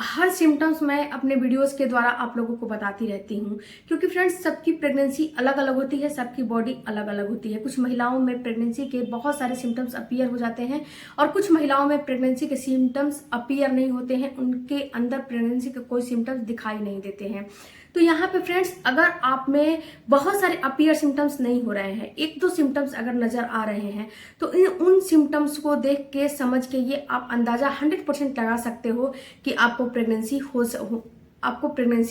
हर symptoms मैं अपने videos के द्वारा आप लोगों को बताती रहती हूँ, क्योंकि फ्रेंड्स सबकी प्रेगनेंसी अलग अलग होती है, सबकी बॉडी अलग अलग होती है। कुछ महिलाओं में प्रेगनेंसी के बहुत सारे सिम्टम्स अपीयर हो जाते हैं और कुछ महिलाओं में प्रेगनेंसी के सिम्टम्स अपीयर नहीं होते हैं, उनके अंदर प्रेगनेंसी के कोई सिम्टम्स दिखाई नहीं देते हैं। तो यहाँ पे फ्रेंड्स, अगर आप में बहुत सारे अपीयर सिम्टम्स नहीं हो रहे हैं, एक दो सिम्टम्स अगर नजर आ रहे हैं, तो उन सिम्टम्स को देख के समझ के ये आप अंदाजा 100% लगा सकते हो कि आपको प्रेगनेंसी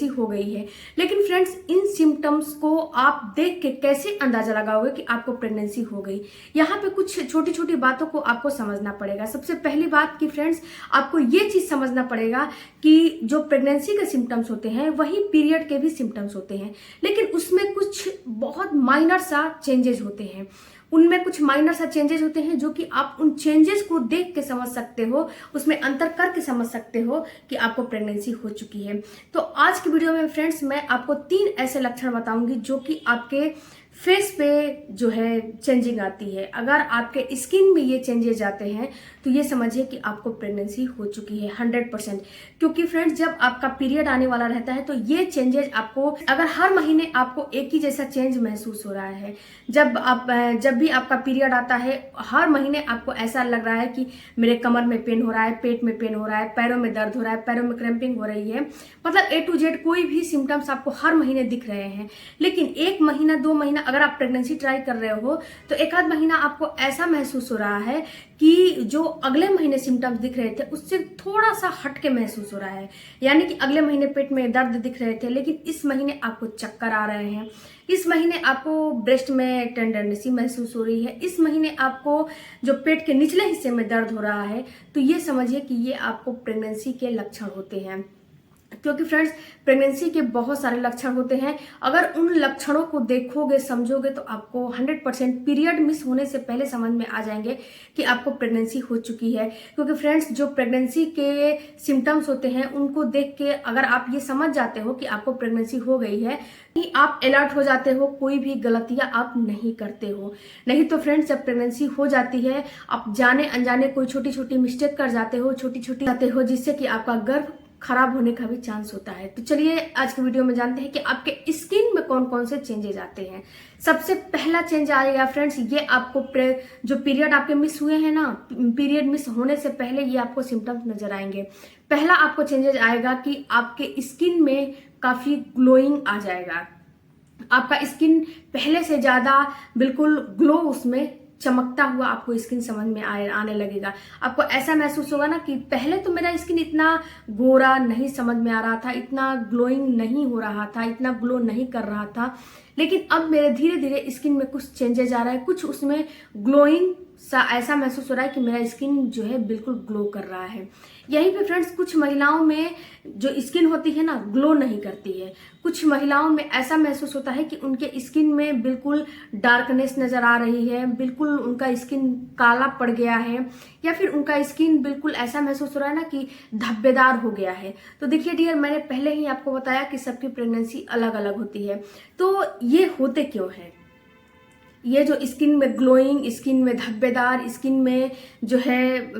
हो गई है। लेकिन फ्रेंड्स, इन सिम्टम्स को आप देख के कैसे अंदाजा लगाओगे कि आपको प्रेगनेंसी हो गई? यहाँ पे कुछ छोटी छोटी बातों को आपको समझना पड़ेगा। सबसे पहली बात कि फ्रेंड्स, आपको ये चीज समझना पड़ेगा कि जो प्रेगनेंसी के सिम्टम्स होते हैं वही पीरियड के भी सिम्टम्स होते हैं, लेकिन उसमें कुछ बहुत माइनर सा चेंजेस होते हैं। उनमें कुछ माइनर सा चेंजेस होते हैं जो कि आप उन चेंजेस को देख के समझ सकते हो, उसमें अंतर करके समझ सकते हो कि आपको प्रेगनेंसी हो चुकी है। तो आज की वीडियो में फ्रेंड्स, मैं आपको 3 ऐसे लक्षण बताऊंगी जो कि आपके फेस पे जो है चेंजिंग आती है। अगर आपके स्किन में ये चेंजेस आते हैं तो ये समझिए कि आपको प्रेगनेंसी हो चुकी है 100%। क्योंकि फ्रेंड्स, जब आपका पीरियड आने वाला रहता है तो ये चेंजेस आपको, अगर हर महीने आपको एक ही जैसा चेंज महसूस हो रहा है, जब भी आपका पीरियड आता है हर महीने आपको ऐसा लग रहा है कि मेरे कमर में पेन हो रहा है, पेट में पेन हो रहा है, पैरों में दर्द हो रहा है, पैरों में क्रैम्पिंग हो रही है, मतलब A to Z कोई भी सिम्टम्स आपको हर महीने दिख रहे हैं। लेकिन 1 महीना 2 महीना अगर आप प्रेगनेंसी ट्राई कर रहे हो तो एक आध महीना आपको ऐसा महसूस हो रहा है कि जो अगले महीने सिम्टम्स दिख रहे थे उससे थोड़ा सा हटके महसूस हो रहा है। यानी कि अगले महीने पेट में दर्द दिख रहे थे, लेकिन इस महीने आपको चक्कर आ रहे हैं, इस महीने आपको ब्रेस्ट में टेंडरनेसी महसूस हो रही है, इस महीने आपको जो पेट के निचले हिस्से में दर्द हो रहा है, तो ये समझिए कि ये आपको प्रेगनेंसी के लक्षण होते हैं। क्योंकि फ्रेंड्स, प्रेगनेंसी के बहुत सारे लक्षण होते हैं। अगर उन लक्षणों को देखोगे, समझोगे, तो आपको 100% पीरियड मिस होने से पहले समझ में आ जाएंगे कि आपको प्रेगनेंसी हो चुकी है। क्योंकि फ्रेंड्स, जो प्रेगनेंसी के सिम्टम्स होते हैं उनको देख के अगर आप ये समझ जाते हो कि आपको प्रेगनेंसी हो गई है, आप अलर्ट हो जाते हो, कोई भी गलतियां आप नहीं करते हो। नहीं तो फ्रेंड्स, जब प्रेगनेंसी हो जाती है आप जाने अनजाने कोई छोटी छोटी मिस्टेक कर जाते हो, छोटी छोटी जाते हो, जिससे कि आपका गर्भ खराब होने का भी चांस होता है। तो चलिए आज के वीडियो में जानते हैं कि आपके स्किन में कौन कौन से चेंजेस आते हैं। सबसे पहला चेंज आएगा फ्रेंड्स, ये आपको जो पीरियड आपके मिस हुए हैं ना, पीरियड मिस होने से पहले ये आपको सिम्टम्स नजर आएंगे। पहला आपको चेंजेस आएगा कि आपके स्किन में काफी ग्लोइंग आ जाएगा। आपका स्किन पहले से ज्यादा बिल्कुल ग्लो, उसमें चमकता हुआ आपको स्किन समझ में आने लगेगा। आपको ऐसा महसूस होगा ना कि पहले तो मेरा स्किन इतना गोरा नहीं समझ में आ रहा था, इतना ग्लोइंग नहीं हो रहा था, इतना ग्लो नहीं कर रहा था, लेकिन अब मेरे धीरे धीरे स्किन में कुछ चेंजेस आ रहा है, कुछ उसमें ग्लोइंग सा ऐसा महसूस हो रहा है कि मेरा स्किन जो है बिल्कुल ग्लो कर रहा है। यहीं पे फ्रेंड्स, कुछ महिलाओं में जो स्किन होती है ना, ग्लो नहीं करती है। कुछ महिलाओं में ऐसा महसूस होता है कि उनके स्किन में बिल्कुल डार्कनेस नजर आ रही है, बिल्कुल उनका स्किन काला पड़ गया है, या फिर उनका स्किन बिल्कुल ऐसा महसूस हो रहा है ना कि धब्बेदार हो गया है। तो देखिए डियर, मैंने पहले ही आपको बताया कि सबकी प्रेगनेंसी अलग अलग होती है। तो ये होते क्यों है? ये जो स्किन में ग्लोइंग, स्किन में धब्बेदार, स्किन में जो है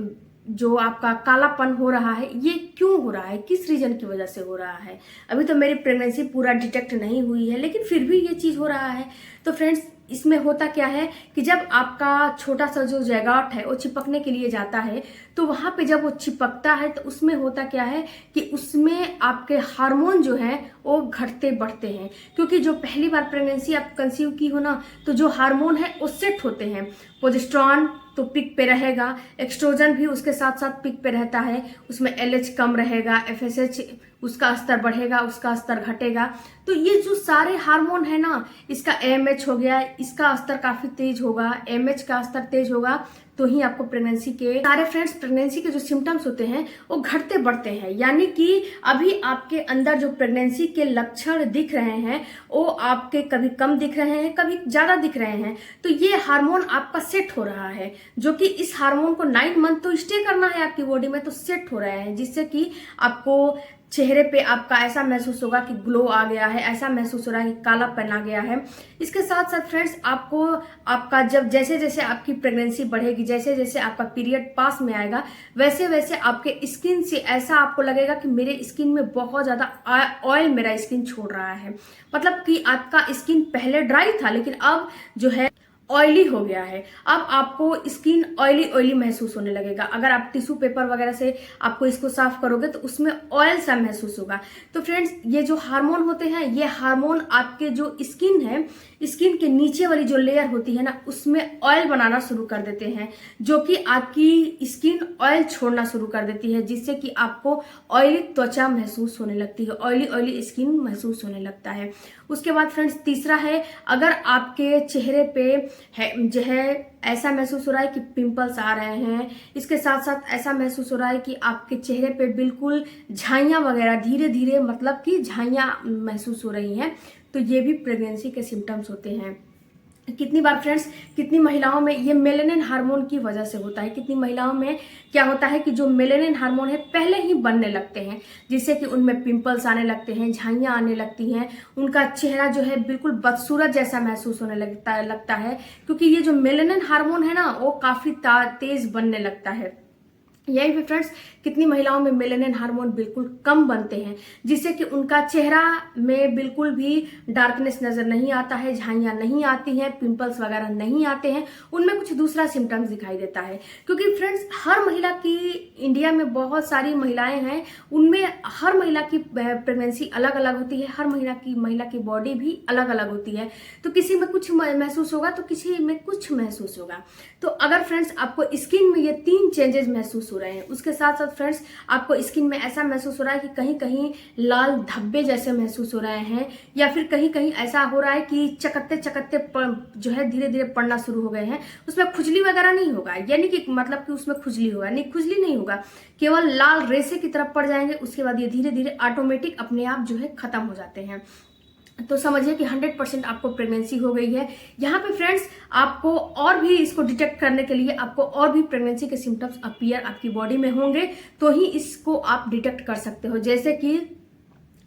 जो आपका कालापन हो रहा है, ये क्यों हो रहा है, किस रीजन की वजह से हो रहा है? अभी तो मेरी प्रेगनेंसी पूरा डिटेक्ट नहीं हुई है, लेकिन फिर भी ये चीज हो रहा है। तो फ्रेंड्स, इसमें होता क्या है कि जब आपका छोटा सा जो जैगाट है वो चिपकने के लिए जाता है, तो वहां पे जब वो चिपकता है तो उसमें होता क्या है कि उसमें आपके हार्मोन जो है वो घटते बढ़ते हैं। क्योंकि जो पहली बार प्रेगनेंसी आप कंसीव की हो ना, तो जो हार्मोन है वो सेट होते हैं। प्रोजेस्टेरॉन तो पिक पे रहेगा, एक्स्ट्रोजन भी उसके साथ साथ पिक पे रहता है, उसमें LH कम रहेगा, FSH उसका स्तर बढ़ेगा, उसका स्तर घटेगा। तो ये जो सारे हार्मोन है ना, इसका AMH हो गया, इसका स्तर काफी तेज होगा, MH का स्तर तेज होगा, तो ही आपको प्रेगनेंसी के सारे फ्रेंड्स, प्रेगनेंसी के जो सिम्टम्स होते हैं वो घटते बढ़ते हैं। यानी कि अभी आपके अंदर जो प्रेगनेंसी के लक्षण दिख रहे हैं वो आपके कभी कम दिख रहे हैं, कभी ज्यादा दिख रहे हैं। तो ये हार्मोन आपका सेट हो रहा है, जो कि इस हार्मोन को 9 मंथ तो स्टे करना है आपकी बॉडी में, तो सेट हो रहा है, जिससे कि आपको चेहरे पे आपका ऐसा महसूस होगा कि ग्लो आ गया है, ऐसा महसूस हो रहा है कि कालापन आ गया है। इसके साथ साथ फ्रेंड्स आपको आपका जब जैसे जैसे आपकी प्रेगनेंसी बढ़ेगी, जैसे जैसे आपका पीरियड पास में आएगा, वैसे वैसे आपके स्किन से ऐसा आपको लगेगा कि मेरे स्किन में बहुत ज़्यादा ऑयल मेरा स्किन छोड़ रहा है। मतलब कि आपका स्किन पहले ड्राई था लेकिन अब जो है ऑयली हो गया है। अब आपको स्किन ऑयली ऑयली महसूस होने लगेगा। अगर आप टिश्यू पेपर वगैरह से आपको इसको साफ करोगे तो उसमें ऑयल सा महसूस होगा। तो फ्रेंड्स ये जो हार्मोन होते हैं, ये हार्मोन आपके जो स्किन है, स्किन के नीचे वाली जो लेयर होती है ना, उसमें ऑयल बनाना शुरू कर देते हैं, जो कि आपकी स्किन ऑयल छोड़ना शुरू कर देती है, जिससे कि आपको ऑयली त्वचा महसूस होने लगती है, ऑयली ऑयली स्किन महसूस होने लगता है। उसके बाद फ्रेंड्स तीसरा है, अगर आपके चेहरे पे जो है ऐसा महसूस हो रहा है कि पिंपल्स आ रहे हैं, इसके साथ साथ ऐसा महसूस हो रहा है कि आपके चेहरे पे बिल्कुल झाइयाँ वगैरह धीरे धीरे मतलब कि झाइयाँ महसूस हो रही हैं, तो ये भी प्रेगनेंसी के सिम्टम्स होते हैं। कितनी बार फ्रेंड्स, कितनी महिलाओं में ये मेलेनिन हार्मोन की वजह से होता है। कितनी महिलाओं में क्या होता है कि जो मेलेनिन हार्मोन है पहले ही बनने लगते हैं, जिससे कि उनमें पिंपल्स आने लगते हैं, झाइयाँ आने लगती हैं, उनका चेहरा जो है बिल्कुल बदसूरत जैसा महसूस होने लगता है, क्योंकि ये जो मेलेनिन हार्मोन है ना, वो काफ़ी तेज बनने लगता है। यही भी फ्रेंड्स, कितनी महिलाओं में मेलेनिन हार्मोन बिल्कुल कम बनते हैं, जिससे कि उनका चेहरा में बिल्कुल भी डार्कनेस नजर नहीं आता है, झाइयाँ नहीं आती हैं, पिंपल्स वगैरह नहीं आते हैं, उनमें कुछ दूसरा सिम्टम्स दिखाई देता है। क्योंकि फ्रेंड्स हर महिला की, इंडिया में बहुत सारी महिलाएं हैं, उनमें हर महिला की प्रेगनेंसी अलग अलग होती है, हर महिला की बॉडी भी अलग अलग होती है। तो किसी में कुछ महसूस होगा तो किसी में कुछ महसूस होगा। तो अगर फ्रेंड्स आपको स्किन में ये 3 चेंजेस महसूस हो रहे हैं, उसके साथ साथ फ्रेंड्स आपको स्किन में ऐसा महसूस हो रहा है कि कहीं कहीं लाल धब्बे जैसे महसूस हो रहे हैं, या फिर कहीं कहीं ऐसा हो रहा है कि चकत्ते चकत्ते जो है धीरे धीरे पड़ना शुरू हो गए हैं, उसमें खुजली वगैरह नहीं होगा, यानी कि मतलब कि उसमें खुजली होगा नहीं, खुजली नहीं होगा, केवल लाल रेसे की तरफ पड़ जाएंगे। उसके बाद ये धीरे धीरे ऑटोमेटिक अपने आप जो है खत्म हो जाते हैं। तो समझिए कि 100% आपको प्रेगनेंसी हो गई है। यहाँ पे फ्रेंड्स आपको और भी इसको डिटेक्ट करने के लिए आपको और भी प्रेगनेंसी के सिम्टम्स अपीयर आपकी बॉडी में होंगे, तो ही इसको आप डिटेक्ट कर सकते हो। जैसे कि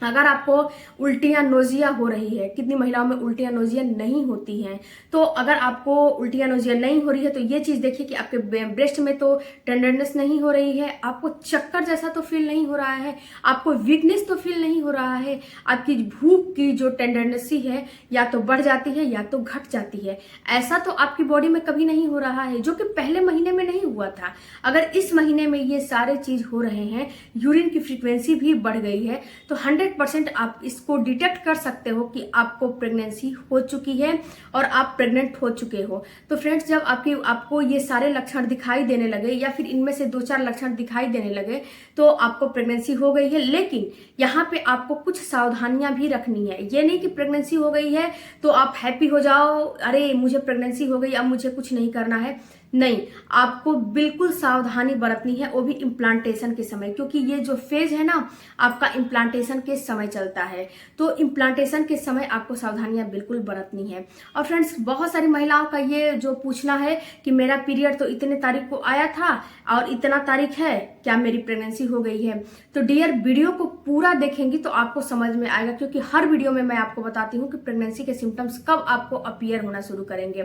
अगर आपको उल्टियाँ नोजिया हो रही है, कितनी महिलाओं में उल्टियाँ नोजिया नहीं होती हैं, तो अगर आपको उल्टियाँ नोजिया नहीं हो रही है तो ये चीज़ देखिए कि आपके ब्रेस्ट में तो टेंडरनेस नहीं हो रही है, आपको चक्कर जैसा तो फील नहीं हो रहा है, आपको वीकनेस तो फील नहीं हो रहा है, आपकी भूख की जो टेंडरनेसी है या तो बढ़ जाती है या तो घट जाती है। ऐसा तो आपकी बॉडी में कभी नहीं हो रहा है, जो कि पहले महीने में नहीं हुआ था। अगर इस महीने में ये सारे चीज़ हो रहे हैं, यूरिन की फ्रीक्वेंसी भी बढ़ गई है, तो 100% आप इसको डिटेक्ट कर सकते हो कि आपको प्रेगनेंसी हो चुकी है और आप प्रेग्नेंट हो चुके हो। तो फ्रेंड्स जब आपको ये सारे लक्षण दिखाई देने लगे, या फिर इनमें से 2-4 लक्षण दिखाई देने लगे, तो आपको प्रेगनेंसी हो गई है। लेकिन यहाँ पे आपको कुछ सावधानियां भी रखनी है। ये नहीं कि प्रेगनेंसी हो गई है तो आप हैप्पी हो जाओ, अरे मुझे प्रेगनेंसी हो गई अब मुझे कुछ नहीं करना है। नहीं, आपको बिल्कुल सावधानी बरतनी है, वो भी इम्प्लांटेशन के समय, क्योंकि ये जो फेज है ना आपका इम्प्लांटेशन के समय चलता है। तो इम्प्लांटेशन के समय आपको सावधानियां बिल्कुल बरतनी है। और फ्रेंड्स बहुत सारी महिलाओं का ये जो पूछना है कि मेरा पीरियड तो इतने तारीख को आया था और इतना तारीख है, क्या मेरी प्रेगनेंसी हो गई है? तो डियर वीडियो को पूरा देखेंगी तो आपको समझ में आएगा, क्योंकि हर वीडियो में मैं आपको बताती हूँ कि प्रेगनेंसी के सिम्टम्स कब आपको अपीयर होना शुरू करेंगे।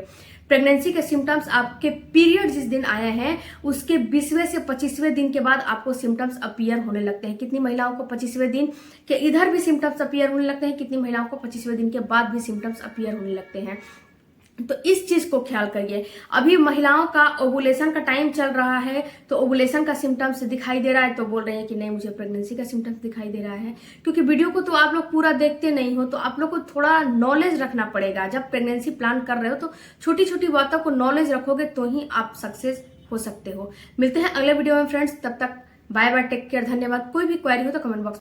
प्रेगनेंसी के सिम्टम्स आपके पीरियड जिस दिन आए हैं उसके 20वें से 25वें दिन के बाद आपको सिम्टम्स अपीयर होने लगते हैं। कितनी महिलाओं को 25वें दिन के इधर भी सिम्टम्स अपीयर होने लगते हैं, कितनी महिलाओं को 25वें दिन के बाद भी सिम्टम्स अपीयर होने लगते हैं। तो इस चीज को ख्याल करिए। अभी महिलाओं का ओवुलेशन का टाइम चल रहा है, तो ओवुलेशन का सिम्टम्स दिखाई दे रहा है तो बोल रहे हैं कि नहीं मुझे प्रेगनेंसी का सिम्टम्स दिखाई दे रहा है। क्योंकि वीडियो को तो आप लोग पूरा देखते नहीं हो, तो आप लोग को थोड़ा नॉलेज रखना पड़ेगा। जब प्रेगनेंसी प्लान कर रहे हो तो छोटी छोटी बातों को नॉलेज रखोगे तो ही आप सक्सेस हो सकते हो। मिलते हैं अगले वीडियो में फ्रेंड्स, तब तक बाय बाय, टेक केयर, धन्यवाद। कोई भी क्वेरी हो तो कमेंट बॉक्स